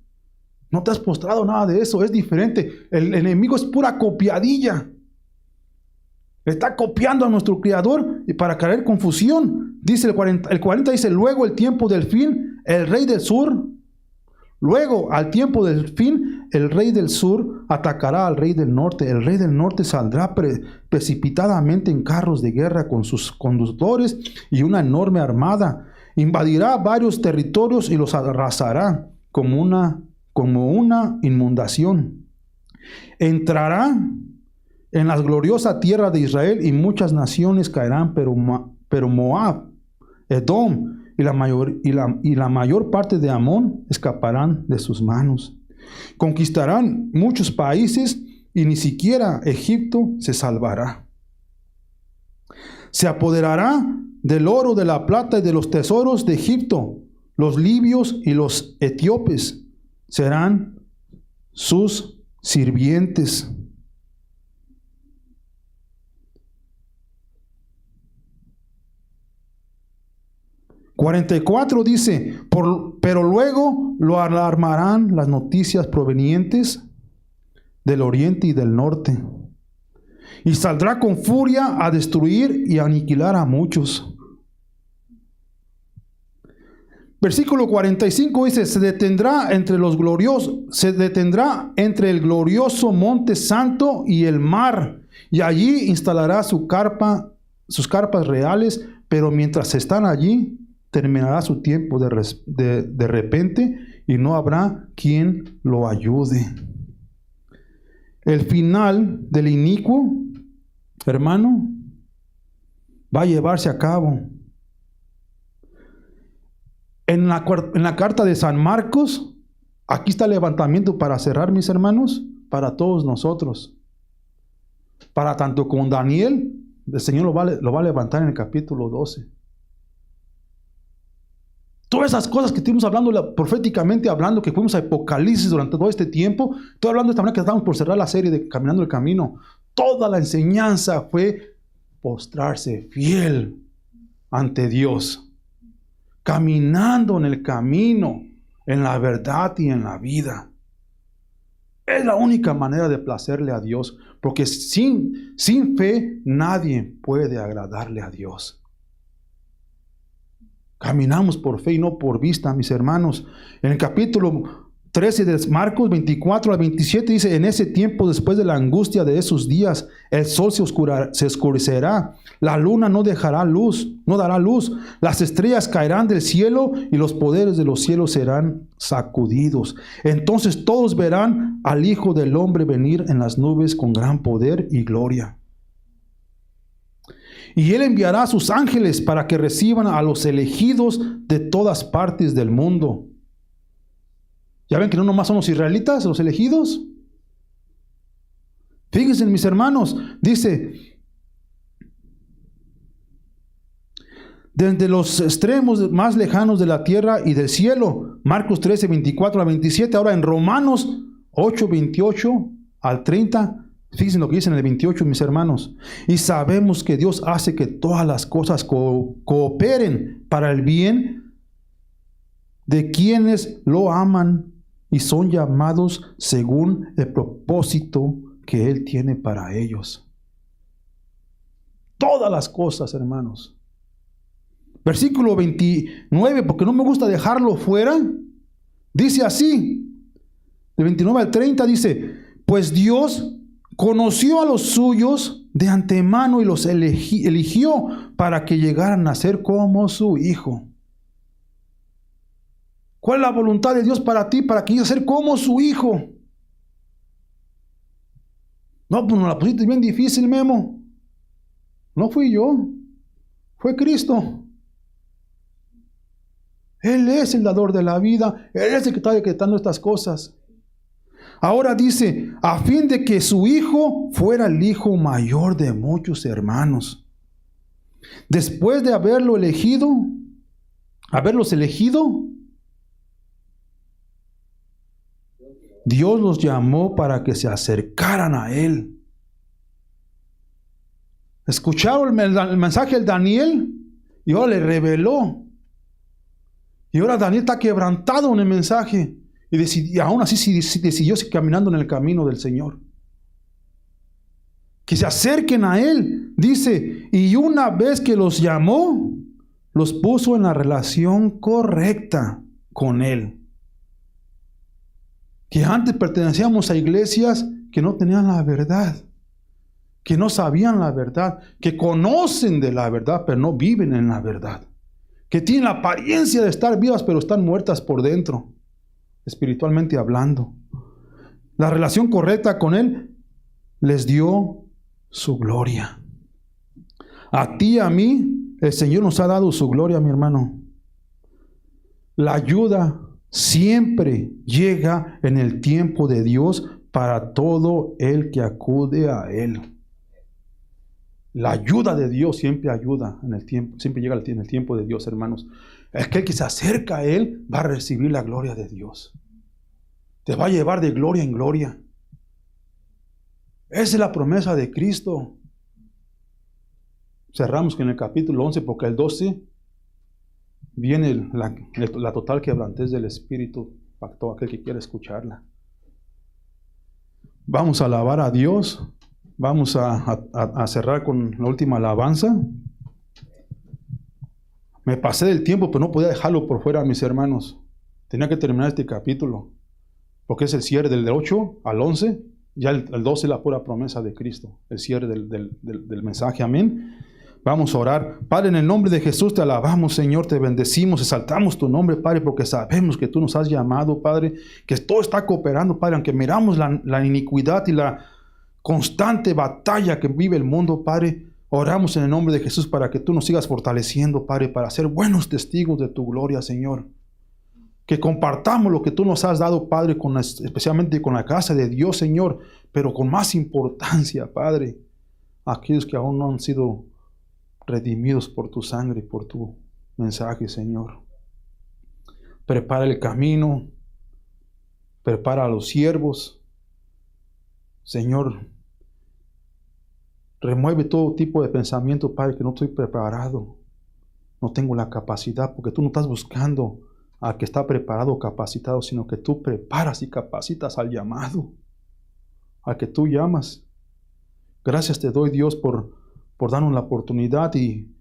No te has postrado nada de eso. Es diferente. El enemigo es pura copiadilla. Está copiando a nuestro Creador y para caer confusión. Dice el 40 dice, luego el tiempo del fin, el rey del sur. Luego, al tiempo del fin, el rey del sur atacará al rey del norte. El rey del norte saldrá precipitadamente en carros de guerra con sus conductores y una enorme armada. Invadirá varios territorios y los arrasará como una inundación. Entrará en la gloriosa tierra de Israel y muchas naciones caerán, pero Moab Edom y la mayor parte de Amón escaparán de sus manos. Conquistarán muchos países y ni siquiera Egipto se salvará. Se apoderará del oro, de la plata y de los tesoros de Egipto. Los libios y los etíopes serán sus sirvientes. ...44 dice... pero luego lo alarmarán las noticias provenientes del oriente y del norte, y saldrá con furia a destruir y a aniquilar a muchos. Versículo 45 dice: se detendrá entre el glorioso monte santo y el mar, y allí instalará sus carpas reales, pero mientras están allí, terminará su tiempo de repente, y no habrá quien lo ayude. El final del inicuo, hermano, va a llevarse a cabo. En la carta de San Marcos, aquí está el levantamiento para cerrar, mis hermanos, para todos nosotros. Para tanto con Daniel, el Señor lo va a levantar en el capítulo 12. Todas esas cosas que estuvimos hablando, proféticamente hablando, que fuimos a Apocalipsis durante todo este tiempo, estoy hablando de esta manera que estamos por cerrar la serie de Caminando el Camino. Toda la enseñanza fue postrarse fiel ante Dios, caminando en el camino, en la verdad y en la vida. Es la única manera de placerle a Dios, porque sin fe nadie puede agradarle a Dios. Caminamos por fe y no por vista, mis hermanos. En el capítulo 13 de Marcos 24 al 27 dice: en ese tiempo, después de la angustia de esos días, el sol se oscurecerá, la luna no dará luz, las estrellas caerán del cielo y los poderes de los cielos serán sacudidos. Entonces todos verán al Hijo del Hombre venir en las nubes con gran poder y gloria. Y Él enviará a sus ángeles para que reciban a los elegidos de todas partes del mundo. ¿Ya ven que no nomás son los israelitas, los elegidos? Fíjense, mis hermanos, dice: desde los extremos más lejanos de la tierra y del cielo. Marcos 13, 24 a 27. Ahora en Romanos 8, 28 al 30. Fíjense lo que dice en el 28, mis hermanos. Y sabemos que Dios hace que todas las cosas cooperen para el bien de quienes lo aman y son llamados según el propósito que Él tiene para ellos. Todas las cosas, hermanos. Versículo 29, porque no me gusta dejarlo fuera, dice así, del 29 al 30 dice: pues Dios conoció a los suyos de antemano y los eligió para que llegaran a ser como su Hijo. ¿Cuál es la voluntad de Dios para ti? Para que llegues a ser como su Hijo. No, pues nos la pusiste bien difícil, Memo. No fui yo, fue Cristo. Él es el dador de la vida, Él es el que está decretando estas cosas. Ahora dice: a fin de que su Hijo fuera el hijo mayor de muchos hermanos. Después de haberlos elegido, Dios los llamó para que se acercaran a Él. Escucharon el mensaje de Daniel y ahora le reveló. Y ahora Daniel está quebrantado en el mensaje. Y aún así decidió seguir caminando en el camino del Señor. Que se acerquen a Él, dice, y una vez que los llamó, los puso en la relación correcta con Él. Que antes pertenecíamos a iglesias que no tenían la verdad, que no sabían la verdad, que conocen de la verdad, pero no viven en la verdad. Que tienen la apariencia de estar vivas, pero están muertas por dentro, espiritualmente hablando. La relación correcta con Él les dio su gloria. A ti y a mí el Señor nos ha dado su gloria, mi hermano. La ayuda siempre llega en el tiempo de Dios para todo el que acude a Él. La ayuda de Dios siempre ayuda en el tiempo, siempre llega en el tiempo de Dios, hermanos. Aquel que se acerca a Él va a recibir la gloria de Dios. Te va a llevar de gloria en gloria. Esa es la promesa de Cristo. Cerramos con el capítulo 11 porque el 12 viene la total quebrantez del Espíritu para todo aquel que quiera escucharla. Vamos a alabar a Dios. Vamos a cerrar con la última alabanza. Me pasé del tiempo, pero no podía dejarlo por fuera, mis hermanos. Tenía que terminar este capítulo, porque es el cierre del 8 al 11. Ya el 12 es la pura promesa de Cristo, el cierre del mensaje. Amén. Vamos a orar. Padre, en el nombre de Jesús te alabamos, Señor, te bendecimos, exaltamos tu nombre, Padre, porque sabemos que tú nos has llamado, Padre, que todo está cooperando, Padre, aunque miramos la iniquidad y la constante batalla que vive el mundo, Padre. Oramos en el nombre de Jesús para que tú nos sigas fortaleciendo, Padre, para ser buenos testigos de tu gloria, Señor. Que compartamos lo que tú nos has dado, Padre, especialmente con la casa de Dios, Señor, pero con más importancia, Padre, aquellos que aún no han sido redimidos por tu sangre y por tu mensaje, Señor. Prepara el camino, prepara a los siervos, Señor. Remueve todo tipo de pensamiento, Padre, que no estoy preparado, no tengo la capacidad, porque tú no estás buscando al que está preparado o capacitado, sino que tú preparas y capacitas al llamado, al que tú llamas. Gracias te doy, Dios, por darnos la oportunidad y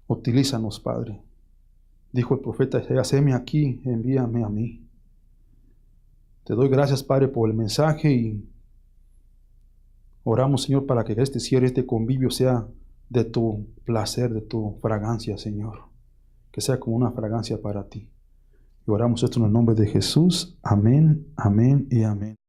utilízanos, Padre. Dijo el profeta Isaías: heme aquí, envíame a mí. Te doy gracias, Padre, por el mensaje y oramos, Señor, para que este cierre, este convivio sea de tu placer, de tu fragancia, Señor. Que sea como una fragancia para ti. Y oramos esto en el nombre de Jesús. Amén, amén y amén.